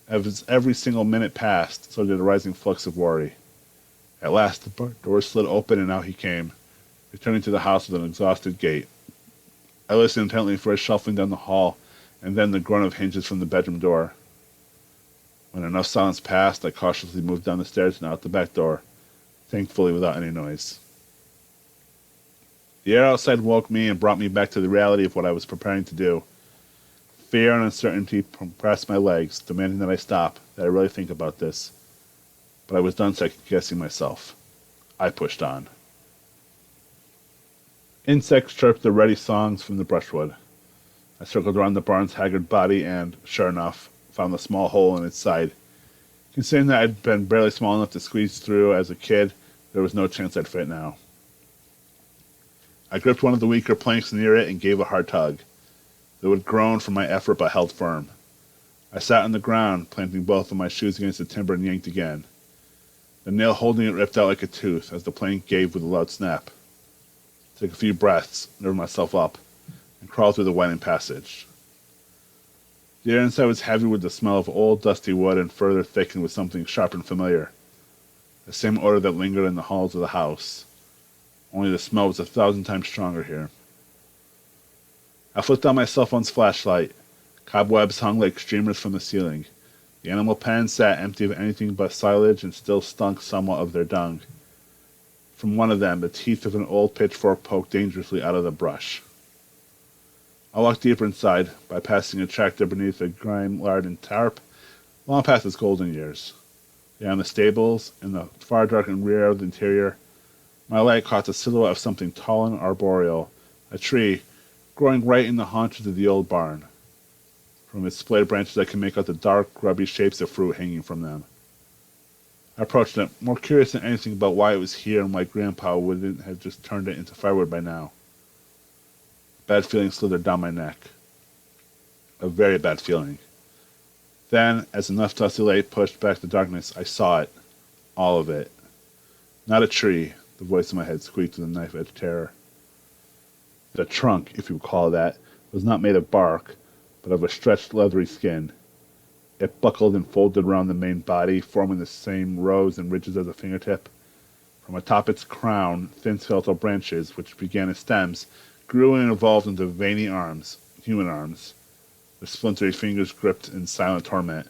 As every single minute passed, so did a rising flux of worry. At last, the door slid open and out he came, returning to the house with an exhausted gait. I listened intently for his shuffling down the hall, and then the grunt of hinges from the bedroom door. When enough silence passed, I cautiously moved down the stairs and out the back door, thankfully without any noise. The air outside woke me and brought me back to the reality of what I was preparing to do. Fear and uncertainty compressed my legs, demanding that I stop, that I really think about this. But I was done second-guessing myself. I pushed on. Insects chirped their ready songs from the brushwood. I circled around the barn's haggard body and, sure enough, found a small hole in its side. Considering that I'd been barely small enough to squeeze through as a kid, there was no chance I'd fit now. I gripped one of the weaker planks near it and gave a hard tug. It would groan from my effort but held firm. I sat on the ground, planting both of my shoes against the timber and yanked again. The nail holding it ripped out like a tooth as the plank gave with a loud snap. I took a few breaths, nerved myself up, and crawled through the winding passage. The air inside was heavy with the smell of old, dusty wood and further thickened with something sharp and familiar. The same odor that lingered in the halls of the house. Only the smell was 1,000 times stronger here. I flicked on my cell phone's flashlight. Cobwebs hung like streamers from the ceiling. The animal pen sat empty of anything but silage and still stunk somewhat of their dung. From one of them, the teeth of an old pitchfork poked dangerously out of the brush. I walked deeper inside, bypassing a tractor beneath a grime-laden tarp, long past its golden years. Beyond the stables, in the far darkened rear of the interior, my light caught the silhouette of something tall and arboreal, a tree, growing right in the haunches of the old barn. From its splayed branches I could make out the dark, grubby shapes of fruit hanging from them. I approached it, more curious than anything about why it was here and why Grandpa wouldn't have just turned it into firewood by now. A bad feeling slithered down my neck. A very bad feeling. Then, as enough dusty light pushed back the darkness, I saw it. All of it. Not a tree, the voice in my head squeaked with a knife-edge terror. The trunk, if you would call it that, was not made of bark, but of a stretched leathery skin. It buckled and folded around the main body, forming the same rows and ridges as a fingertip. From atop its crown, thin skeletal branches, which began as stems, grew and evolved into veiny arms, human arms, with splintery fingers gripped in silent torment.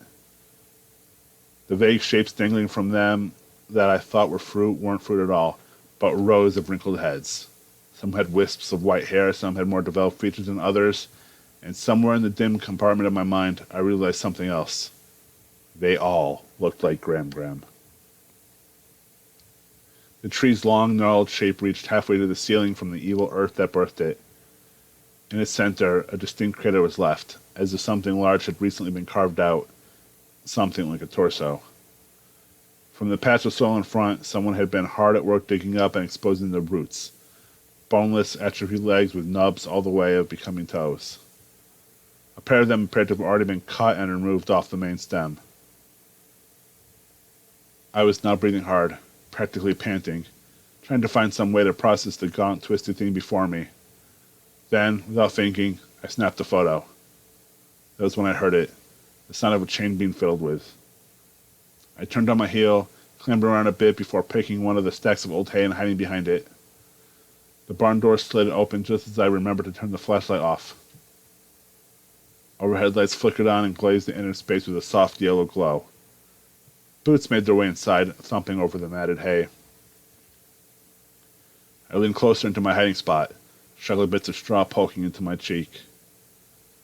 The vague shapes dangling from them that I thought were fruit weren't fruit at all, but rows of wrinkled heads. Some had wisps of white hair, some had more developed features than others, and somewhere in the dim compartment of my mind, I realized something else. They all looked like Gram. The tree's long, gnarled shape reached halfway to the ceiling from the evil earth that birthed it. In its center, a distinct crater was left, as if something large had recently been carved out, something like a torso. From the patch of soil in front, someone had been hard at work digging up and exposing the roots. Boneless, atrophied legs with nubs all the way of becoming toes. A pair of them appeared to have already been cut and removed off the main stem. I was now breathing hard, practically panting, trying to find some way to process the gaunt, twisted thing before me. Then, without thinking, I snapped a photo. That was when I heard it, the sound of a chain being fiddled with. I turned on my heel, clambered around a bit before picking one of the stacks of old hay and hiding behind it. The barn door slid open just as I remembered to turn the flashlight off. Overhead lights flickered on and glazed the inner space with a soft yellow glow. Boots made their way inside, thumping over the matted hay. I leaned closer into my hiding spot, straggly bits of straw poking into my cheek.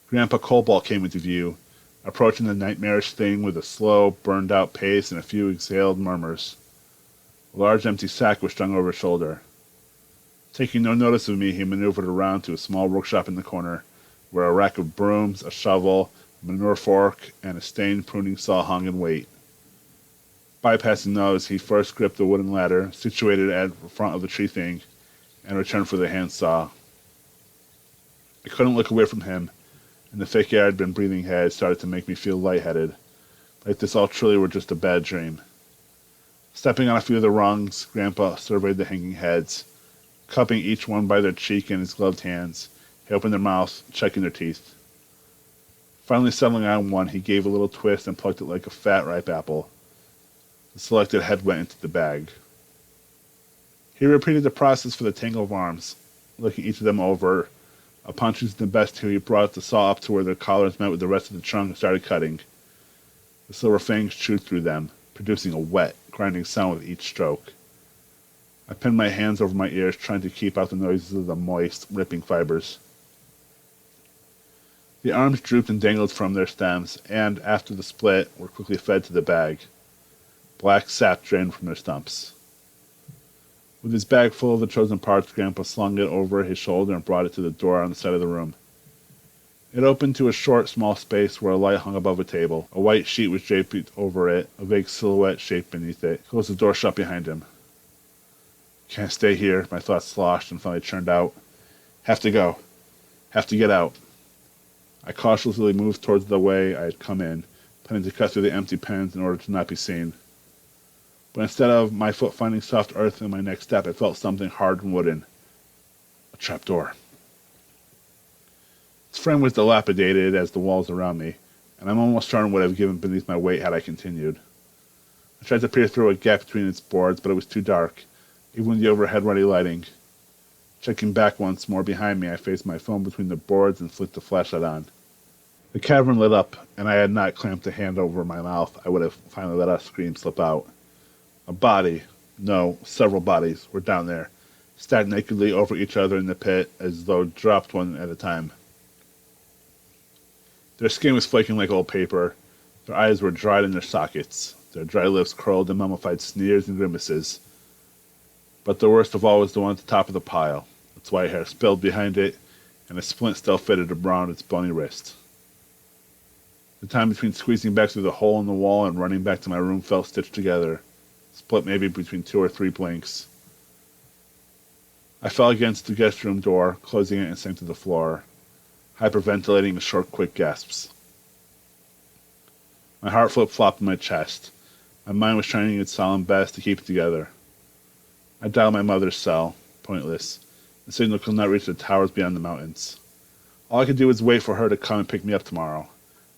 Grandpa Cobalt came into view, approaching the nightmarish thing with a slow, burned-out pace and a few exhaled murmurs. A large empty sack was strung over his shoulder. Taking no notice of me, he maneuvered around to a small workshop in the corner, where a rack of brooms, a shovel, a manure fork, and a stained pruning saw hung in wait. Bypassing those, he first gripped the wooden ladder, situated at the front of the tree thing, and returned for the handsaw. I couldn't look away from him, and the fake air I'd been breathing had started to make me feel lightheaded, like this all truly were just a bad dream. Stepping on a few of the rungs, Grandpa surveyed the hanging heads. Cupping each one by their cheek in his gloved hands, he opened their mouths, checking their teeth. Finally settling on one, he gave a little twist and plucked it like a fat, ripe apple. The selected head went into the bag. He repeated the process for the tangle of arms, looking each of them over. Upon choosing the best two, he brought the saw up to where their collars met with the rest of the trunk and started cutting. The silver fangs chewed through them, producing a wet, grinding sound with each stroke. I pinned my hands over my ears, trying to keep out the noises of the moist, ripping fibers. The arms drooped and dangled from their stems, and, after the split, were quickly fed to the bag. Black sap drained from their stumps. With his bag full of the chosen parts, Grandpa slung it over his shoulder and brought it to the door on the side of the room. It opened to a short, small space where a light hung above a table. A white sheet was draped over it, a vague silhouette shaped beneath it. He closed the door shut behind him. Can't stay here, my thoughts sloshed and finally churned out. Have to go. Have to get out. I cautiously moved towards the way I had come in, planning to cut through the empty pens in order to not be seen. But instead of my foot finding soft earth in my next step, I felt something hard and wooden. A trapdoor. Its frame was dilapidated as the walls around me, and I'm almost certain would have given beneath my weight had I continued. I tried to peer through a gap between its boards, but it was too dark, even with the overhead ruddy lighting. Checking back once more behind me, I faced my phone between the boards and flicked the flashlight on. The cavern lit up, and I had not clamped a hand over my mouth, I would have finally let a scream slip out. A body, no, several bodies, were down there, stacked nakedly over each other in the pit, as though dropped one at a time. Their skin was flaking like old paper, their eyes were dried in their sockets, their dry lips curled in mummified sneers and grimaces. But the worst of all was the one at the top of the pile, its white hair spilled behind it, and a splint still fitted around its bony wrist. The time between squeezing back through the hole in the wall and running back to my room felt stitched together, split maybe between 2 or 3 blinks. I fell against the guest room door, closing it and sank to the floor, hyperventilating with short, quick gasps. My heart flip-flopped in my chest. My mind was trying its solemn best to keep it together. I dialed my mother's cell, pointless. The signal could not reach the towers beyond the mountains. All I could do was wait for her to come and pick me up tomorrow.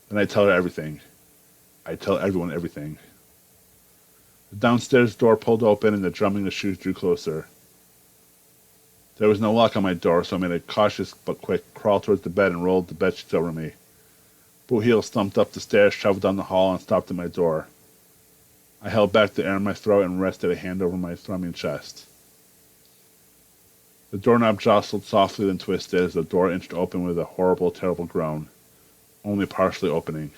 Then I'd tell her everything. I'd tell everyone everything. The downstairs door pulled open and the drumming of shoes drew closer. There was no lock on my door, so I made a cautious but quick crawl towards the bed and rolled the bedsheets over me. Boot heels thumped up the stairs, traveled down the hall, and stopped at my door. I held back the air in my throat and rested a hand over my thrumming chest. The doorknob jostled softly then twisted as the door inched open with a horrible, terrible groan, only partially opening.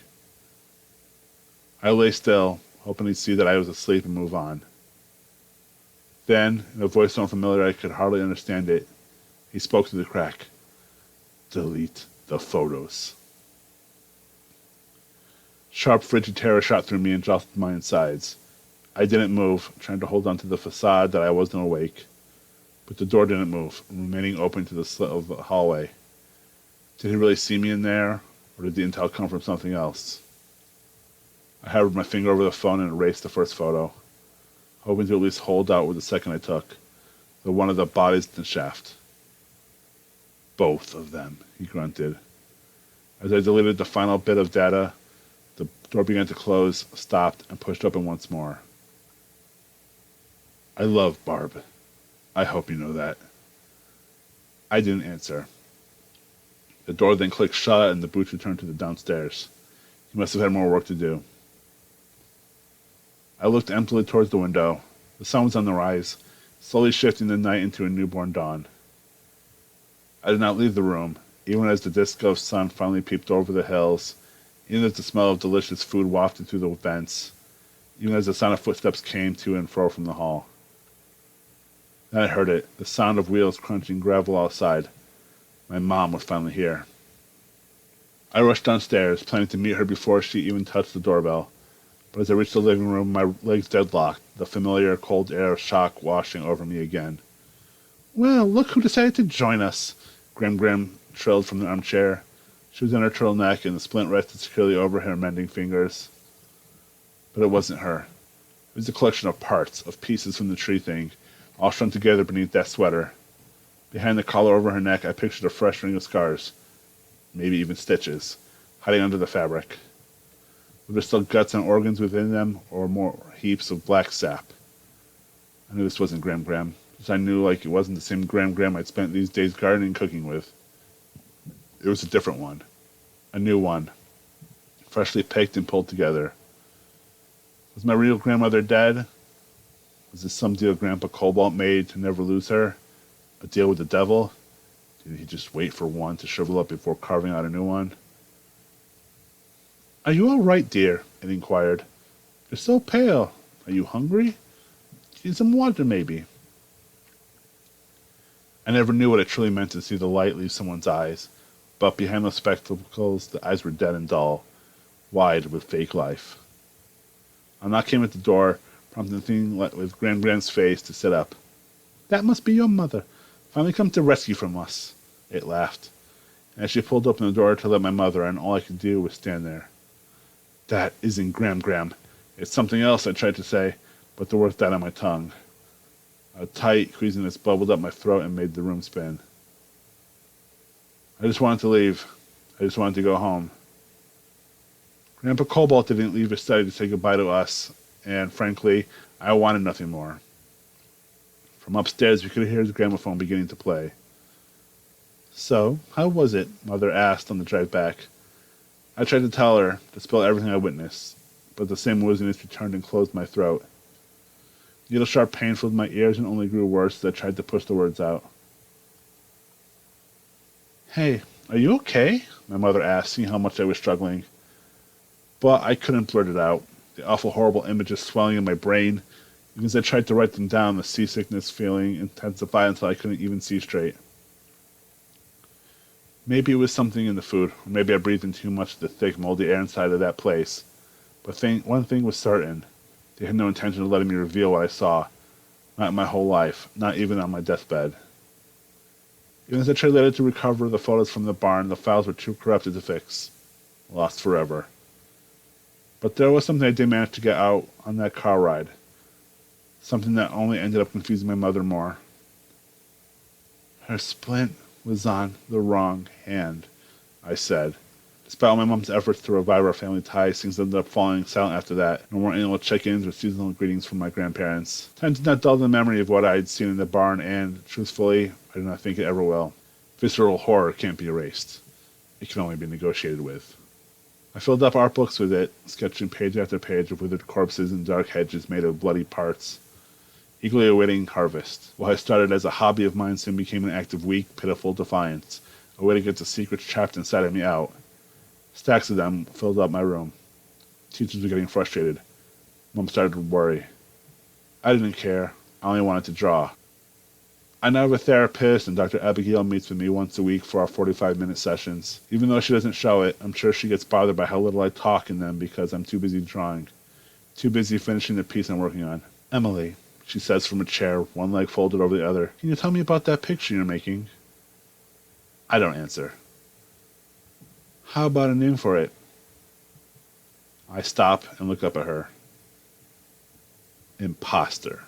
I lay still, hoping he'd see that I was asleep and move on. Then, in a voice so unfamiliar I could hardly understand it, he spoke through the crack. Delete the photos. Sharp, frigid terror shot through me and jostled my insides. I didn't move, trying to hold on to the facade that I wasn't awake. But the door didn't move, remaining open to the slit of the hallway. Did he really see me in there, or did the intel come from something else? I hovered my finger over the phone and erased the first photo, hoping to at least hold out with the second I took, the one of the bodies in the shaft. Both of them, he grunted. As I deleted the final bit of data, the door began to close, stopped, and pushed open once more. I love Barb. I hope you know that. I didn't answer. The door then clicked shut and the boots returned to the downstairs. He must have had more work to do. I looked emptily towards the window. The sun was on the rise, slowly shifting the night into a newborn dawn. I did not leave the room, even as the disco of sun finally peeped over the hills, even as the smell of delicious food wafted through the vents, even as the sound of footsteps came to and fro from the hall. Then I heard it, the sound of wheels crunching gravel outside. My mom was finally here. I rushed downstairs, planning to meet her before she even touched the doorbell. But as I reached the living room, my legs deadlocked, the familiar cold air of shock washing over me again. "Well, look who decided to join us," Gram trilled from the armchair. She was in her turtleneck, and the splint rested securely over her mending fingers. But it wasn't her. It was a collection of parts, of pieces from the tree thing, all strung together beneath that sweater. Behind the collar over her neck, I pictured a fresh ring of scars, maybe even stitches, hiding under the fabric. Were there still guts and organs within them, or more heaps of black sap? I knew this wasn't Gram, because I knew like it wasn't the same Gram I'd spent these days gardening and cooking with. It was a different one. A new one. Freshly picked and pulled together. Was my real grandmother dead? Was this some deal Grandpa Cobalt made to never lose her? A deal with the devil? Did he just wait for one to shrivel up before carving out a new one? "Are you all right, dear?" it inquired. "You're so pale. Are you hungry? Need some water, maybe?" I never knew what it truly meant to see the light leave someone's eyes, but behind those spectacles, the eyes were dead and dull, wide with fake life. A knock came at the door, prompting the thing with Gram's face to sit up. "That must be your mother. Finally come to rescue from us," it laughed. And as she pulled open the door to let my mother in, all I could do was stand there. "That isn't Gram. It's something else," I tried to say, but the words died on my tongue. A tight queasiness bubbled up my throat and made the room spin. I just wanted to leave. I just wanted to go home. Grandpa Cobalt didn't leave his study to say goodbye to us, and frankly, I wanted nothing more. From upstairs, we could hear his gramophone beginning to play. "So, how was it?" Mother asked on the drive back. I tried to tell her, to spill everything I witnessed, but the same wooziness returned and closed my throat. Needle-sharp pain filled my ears and only grew worse as I tried to push the words out. "Hey, are you okay?" my mother asked, seeing how much I was struggling. But I couldn't blurt it out, the awful, horrible images swelling in my brain. Even as I tried to write them down, the seasickness feeling intensified until I couldn't even see straight. Maybe it was something in the food, or maybe I breathed in too much of the thick, moldy air inside of that place. But one thing was certain. They had no intention of letting me reveal what I saw. Not in my whole life, not even on my deathbed. Even as I tried later to recover the photos from the barn, the files were too corrupted to fix. Lost forever. But there was something I did manage to get out on that car ride. Something that only ended up confusing my mother more. "Her splint was on the wrong hand," I said. Despite all my mom's efforts to revive our family ties, things ended up falling silent after that. No more annual check-ins or seasonal greetings from my grandparents. Time did not dull the memory of what I had seen in the barn, and, truthfully, I do not think it ever will. Visceral horror can't be erased. It can only be negotiated with. I filled up art books with it, sketching page after page of withered corpses and dark hedges made of bloody parts, eagerly awaiting harvest. What I started as a hobby of mine soon became an act of weak, pitiful defiance, a way to get the secrets trapped inside of me out. Stacks of them filled up my room. Teachers were getting frustrated. Mom started to worry. I didn't care. I only wanted to draw. I now have a therapist, and Dr. Abigail meets with me once a week for our 45-minute sessions. Even though she doesn't show it, I'm sure she gets bothered by how little I talk in them because I'm too busy drawing. Too busy finishing the piece I'm working on. "Emily," she says from a chair, one leg folded over the other, "can you tell me about that picture you're making?" I don't answer. "How about a name for it?" I stop and look up at her. Imposter.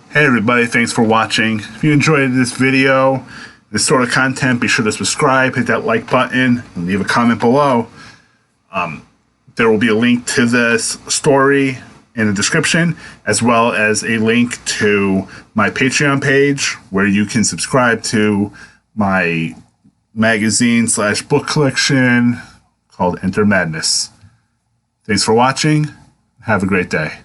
Hey everybody, thanks for watching. If you enjoyed this video, this sort of content, be sure to subscribe, hit that like button, and leave a comment below. There will be a link to this story in the description, as well as a link to my Patreon page where you can subscribe to my magazine/book collection called Enter Madness. Thanks for watching. Have a great day.